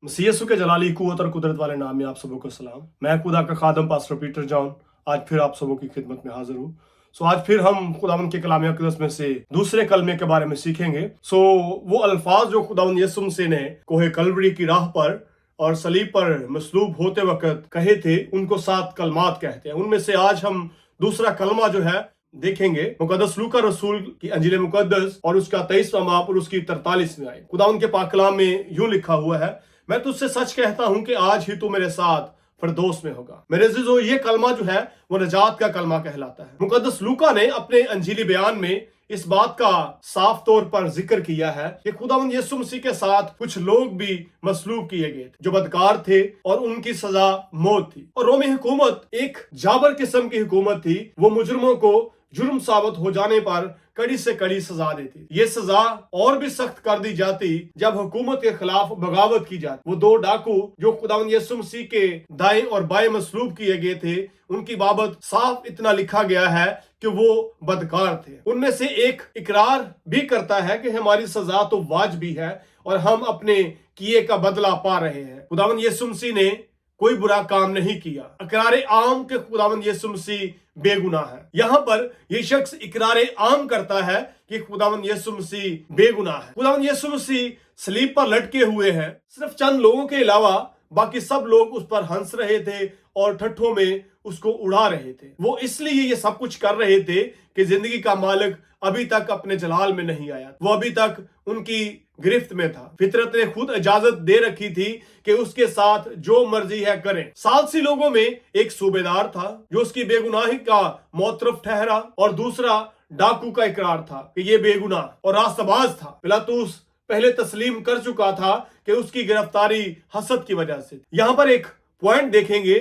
मसीह यीशु के जलाली कुव्वत और कुदरत वाले नाम में आप सबों को सलाम। मैं खुदा का खादम पास्टर पीटर जॉन आज फिर आप सबों की खिदमत में हाजिर हूँ। आज फिर हम खुदावन के कलाम अक़दस में से दूसरे कलमे के बारे में सीखेंगे। वो अल्फाज जो खुदावन यीशु मसीह ने कोहे कलवरी की राह पर और सलीब पर मसलूब होते वक्त कहे थे, उनको 7 कलमात कहते हैं। उनमें से आज हम दूसरा कलमा जो है देखेंगे, मुकद्दस लूका रसूल की अंजील मुकद्दस और उसका 23वां बाब और उसकी 43वीं आयत। खुदावन के पाक कलाम में यूं लिखा हुआ है, मैं तुझसे सच कहता हूं कि आज ही तू मेरे साथ फिरदौस में होगा। मेरे अज़ीज़ों, ये कलमा जो है वो नजात का कलमा कहलाता है। मुकद्दस लूका ने अपने अंजीली बयान में इस बात का साफ तौर पर जिक्र किया है कि खुदावंद यीशु मसीह के साथ कुछ लोग भी मसलूब किए गए थे जो बदकार थे और उनकी सजा मौत थी। और रोमी हुकूमत एक जाबर किस्म की हुकूमत थी। वो मुजरमों को जुर्म साबित हो जाने पर कड़ी से कड़ी सजा देती। ये सजा और भी सख्त कर दी जाती जब हुकूमत के खिलाफ बगावत की जाती। वो 2 डाकू जो खुदावंद यीशु मसीह के दाएं और बाएं मसलूब किए गए थे, उनकी बाबत साफ इतना लिखा गया है कि वो बदकार थे। उनमें से एक इकरार भी करता है कि हमारी सजा तो वाजिबी है और हम अपने किए का बदला पा रहे हैं। खुदावंद यीशु मसीह ने कोई बुरा काम नहीं किया। इकरार आम के खुदावंद यीशु मसीह बेगुनाह है। यहाँ पर ये शख्स इकरार आम करता है कि खुदावंद यीशु मसीह बेगुनाह है। खुदावंद यीशु मसीह सलीब पर लटके हुए हैं। सिर्फ चंद लोगों के अलावा बाकी सब लोग उस पर हंस रहे थे और ठट्ठों में उसको उड़ा रहे थे। वो इसलिए ये सब कुछ कर रहे थे कि जिंदगी का मालिक अभी तक अपने जलाल में नहीं आया। वो अभी तक उनकी गिरफ्त में था। फितरत ने खुद इजाजत दे रखी थी कि उसके साथ जो मर्जी है करें। सालसी लोगों में एक सूबेदार था जो उसकी बेगुनाही का मोतरफ ठहरा और दूसरा डाकू का इकरार था कि ये बेगुनाह और रास्तबाज था। पिलातुस पहले तस्लीम कर चुका था कि उसकी गिरफ्तारी हसद की वजह से। यहाँ पर एक पॉइंट देखेंगे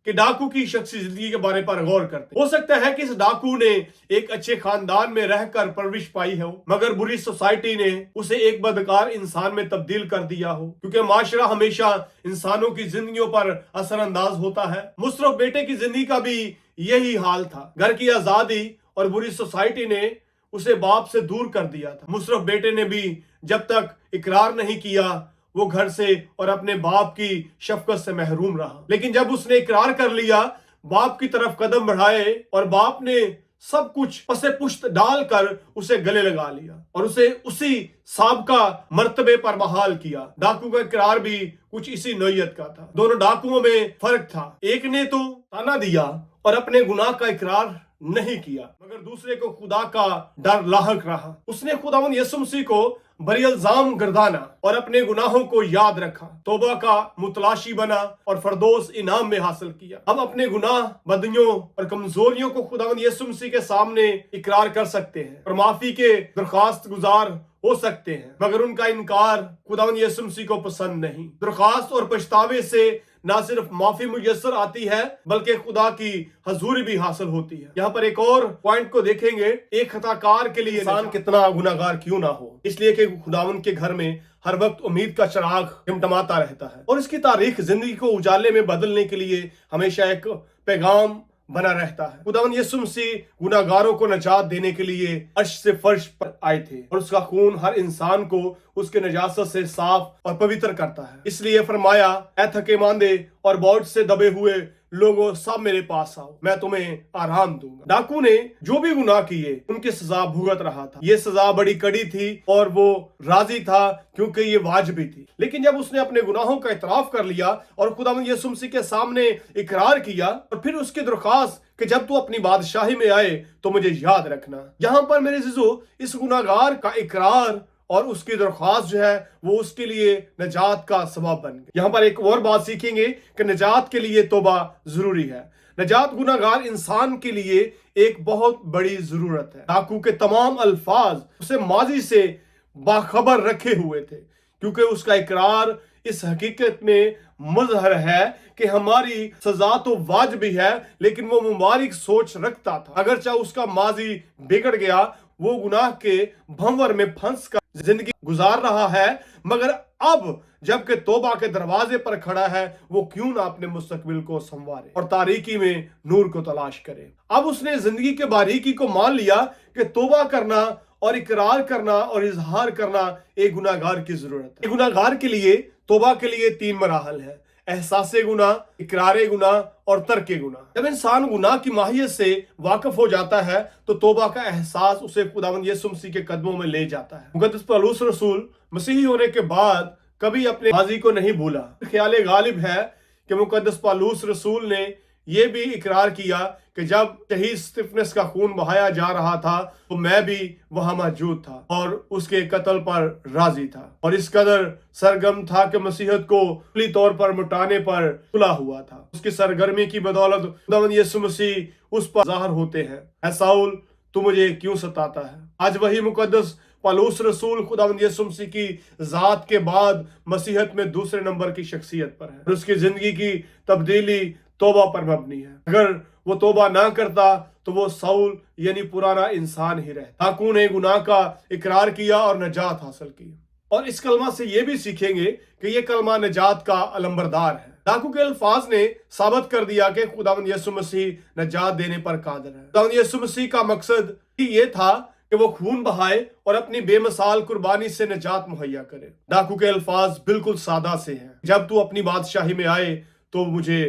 कि डाकू की शख्सी जिंदगी के बारे पर गौर करते। हो सकता है कि इस डाकू ने एक अच्छे खानदान में रहकर परवरिश पाई हो, मगर बुरी सोसाइटी ने उसे एक बदकार इंसान में तब्दील कर दिया हो, क्योंकि माशरा हमेशा इंसानों की जिंदगियों पर असरअंदाज होता है। मुशर्रफ बेटे की जिंदगी का भी यही हाल था। घर की आजादी और बुरी सोसाइटी ने उसे बाप से दूर कर दिया था। मुशर्रफ बेटे ने भी जब तक इकरार नहीं किया वो घर से और अपने बाप की शफकत से महरूम रहा। लेकिन जब उसने इकरार कर लिया, बाप की तरफ कदम बढ़ाए और बाप ने सब कुछ पसे पुश्त डालकर उसे गले लगा लिया और उसे उसी साबका मर्तबे पर बहाल किया। डाकू का इकरार भी कुछ इसी नौयत का था। दोनों डाकुओं में फर्क था। एक ने तो ताना दिया और अपने गुनाह का इकरार नहीं किया, मगर दूसरे को खुदा का डर लाहक रहा। उसने खुदावंद यीशु मसीह को बरी इल्जाम गर्दाना और अपने गुनाहों को याद रखा, तौबा का मुतलाशी बना और फरदौस इनाम में हासिल किया। हम अपने गुनाह, बदियों और कमजोरियों को खुदावंद यीशु मसीह के सामने इकरार कर सकते हैं और माफी के दरखास्त गुजार हो सकते हैं, मगर उनका इनकार खुदावंद यीशु मसीह को पसंद नहीं। दरखास्त और पछतावे से ना सिर्फ माफी मुयस्सर आती है बल्कि खुदा की हजूरी भी हासिल होती है। यहाँ पर एक और पॉइंट को देखेंगे, एक खताकार के लिए इंसान कितना गुनाहगार क्यों ना हो, इसलिए कि खुदावंद के घर में हर वक्त उम्मीद का चिराग टिमटिमाता रहता है और इसकी तारीख जिंदगी को उजाले में बदलने के लिए हमेशा एक पैगाम बना रहता है। खुदावंद यीशु मसीह गुनाहगारों को नजात देने के लिए अर्श से फर्श पर आए थे और उसका खून हर इंसान को उसके नजासत से साफ और पवित्र करता है। इसलिए फरमाया, ऐ थके मांदे और बोझ से दबे हुए लोगों, सब मेरे पास आओ, मैं तुम्हें आराम दूंगा। डाकू ने जो भी गुनाह किए उनकी सजा भुगत रहा था। ये सजा बड़ी कड़ी थी और वो राजी था क्योंकि ये वाजिबी थी। लेकिन जब उसने अपने गुनाहों का इतराफ कर लिया और खुदावंद यीशु मसीह के सामने इकरार किया और फिर उसकी दरख्वास्त कि जब तू अपनी बादशाही में आए तो मुझे याद रखना। यहाँ पर मेरे अज़ीज़ों, इस गुनाहगार का इकरार और उसकी दरख्वास्त जो है वो उसके लिए नजात का सबब बन गई। यहाँ पर एक और बात सीखेंगे कि नजात के लिए तौबा जरूरी है। नजात गुनाहगार इंसान के लिए एक बहुत बड़ी जरूरत है। डाकू के तमाम अल्फाज उसे माजी से बाखबर रखे हुए थे, क्योंकि उसका इकरार इस हकीकत में मुजहर है कि हमारी सजा तो वाजिबी है, लेकिन वो मुबारक सोच रखता था। अगर चाहे उसका माजी बिगड़ गया, वो गुनाह के भंवर में फंस कर जिंदगी गुजार रहा है, मगर अब जबकि तौबा के दरवाजे पर खड़ा है, वो क्यों ना अपने मुस्तकबिल को संवारे और तारीकी में नूर को तलाश करे। अब उसने जिंदगी के बारीकी को मान लिया कि तौबा करना और इकरार करना और इजहार करना एक गुनाहगार की जरूरत है। एक गुनाहगार के लिए توبہ کے لیے 3 مراحل ہیں: احساس گناہ، اقرار گناہ اور ترک گناہ۔ جب انسان گناہ کی ماہیت سے واقف ہو جاتا ہے تو توبہ کا احساس اسے خداوند یسوع مسیح کے قدموں میں لے جاتا ہے۔ مقدس پولس رسول مسیحی ہونے کے بعد کبھی اپنے ماضی کو نہیں بھولا۔ خیال غالب ہے کہ مقدس پولس رسول نے یہ بھی اقرار کیا کہ جب شہید استفنس کا خون بہایا جا رہا تھا تو میں بھی وہاں موجود تھا اور اس کے قتل پر راضی تھا، اور اس قدر سرگرم تھا کہ مسیحیت کو کلی طور پر مٹانے پر تلا ہوا تھا۔ اس کی سرگرمی کی بدولت خداوند یسوع مسیح اس پر ظاہر ہوتے ہیں۔ اے ساؤل، تو مجھے کیوں ستاتا ہے؟ آج وہی مقدس پولس رسول خداوند یسوع مسیح کی ذات کے بعد مسیحیت میں دوسرے نمبر کی شخصیت پر ہے، اور اس کی زندگی کی تبدیلی توبہ پر مبنی ہے۔ اگر وہ توبہ نہ کرتا تو وہ ساؤل یعنی پرانا انسان ہی رہتا۔ ڈاکو نے گناہ کا اقرار کیا اور نجات حاصل کی، اور اس کلمہ سے یہ بھی سیکھیں گے کہ یہ کلمہ نجات کا علمبردار ہے۔ ڈاکو کے الفاظ نے ثابت کر دیا کہ خداوند یسوع مسیح نجات دینے پر قادر ہے۔ خداوند یسوع مسیح کا مقصد ہی یہ تھا کہ وہ خون بہائے اور اپنی بے مثال قربانی سے نجات مہیا کرے۔ ڈاکو کے الفاظ بالکل سادہ سے ہیں: جب تو اپنی بادشاہی میں آئے تو مجھے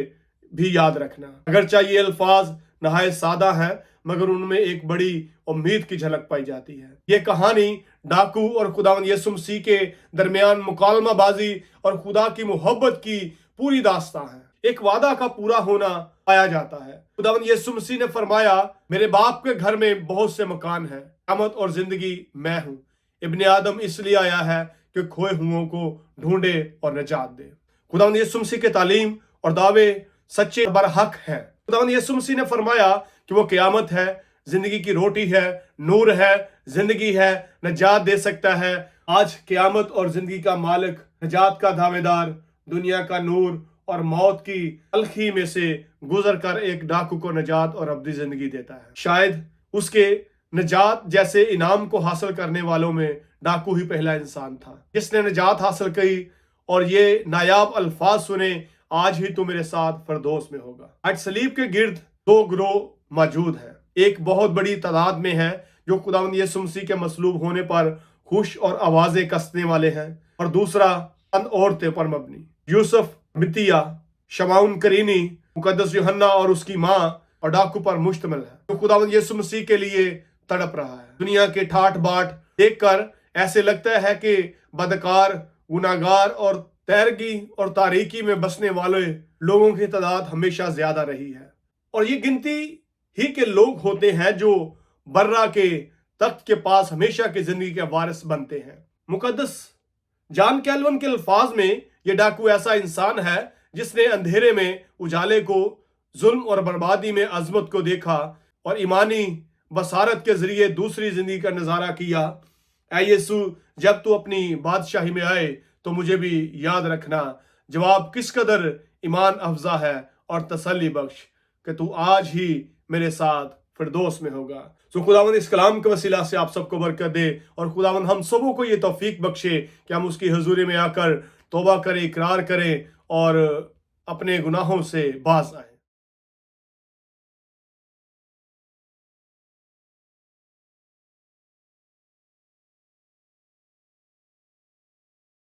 بھی یاد رکھنا۔ اگرچہ یہ الفاظ نہایت سادہ ہیں مگر ان میں ایک بڑی امید کی جھلک پائی جاتی ہے۔ یہ کہانی ڈاکو اور خداوند یسوع مسیح کے درمیان مکالمہ بازی اور خدا کی محبت کی پوری داستان ہے۔ ایک وعدہ کا پورا ہونا پایا جاتا ہے۔ خداوند یسوع مسیح نے فرمایا، میرے باپ کے گھر میں بہت سے مکان ہیں، قیامت اور زندگی میں ہوں۔ ابن آدم اس لیے آیا ہے کہ کھوئے ہوئوں کو ڈھونڈے اور نجات دے۔ خداوند یسوع مسیح کے تعلیم اور دعوے سچے برحق ہیں۔ خداوند یسوع مسیح نے فرمایا کہ وہ قیامت ہے، زندگی کی روٹی ہے، نور ہے، زندگی ہے، نجات دے سکتا ہے۔ آج قیامت اور زندگی کا مالک، نجات کا دعوے دار، دنیا کا نور اور موت کی تلخی میں سے گزر کر ایک ڈاکو کو نجات اور ابدی زندگی دیتا ہے۔ شاید اس کے نجات جیسے انعام کو حاصل کرنے والوں میں ڈاکو ہی پہلا انسان تھا جس نے نجات حاصل کی اور یہ نایاب الفاظ سنے، آج ہی تو میرے ساتھ فردوس میں ہوگا۔ آج صلیب کے گرد 2 گروہ موجود ہیں۔ ایک بہت بڑی تعداد میں ہے جو خداوند یسوع مسیح کے مصلوب ہونے پر خوش اور آوازیں کسنے والے ہیں، اور دوسرا چند عورتیں پر مبنی: یوسف، متیا، شمعون کرینی، مقدس یوحنا اور اس کی ماں، اور ڈاکو پر مشتمل ہے جو خداوند یسوع مسیح کے لیے تڑپ رہا ہے۔ دنیا کے ٹھاٹ باٹ دیکھ کر ایسے لگتا ہے کہ بدکار، گناہگار اور تیرگی اور تاریکی میں بسنے والے لوگوں کی تعداد ہمیشہ زیادہ رہی ہے، اور یہ گنتی ہی کے لوگ ہوتے ہیں جو برہ کے تخت کے پاس ہمیشہ کی زندگی کے وارث بنتے ہیں۔ مقدس جان کیلون کے الفاظ میں یہ ڈاکو ایسا انسان ہے جس نے اندھیرے میں اجالے کو، ظلم اور بربادی میں عظمت کو دیکھا اور ایمانی بصارت کے ذریعے دوسری زندگی کا نظارہ کیا۔ اے یسوع، جب تو اپنی بادشاہی میں آئے تو مجھے بھی یاد رکھنا۔ جواب کس قدر ایمان افزا ہے اور تسلی بخش کہ تو آج ہی میرے ساتھ فردوس میں ہوگا۔ سو خداوند اس کلام کے وسیلہ سے آپ سب کو برکت دے، اور خداوند ہم سبوں کو یہ توفیق بخشے کہ ہم اس کی حضوری میں آ کر توبہ کریں، اقرار کریں اور اپنے گناہوں سے باز آئیں۔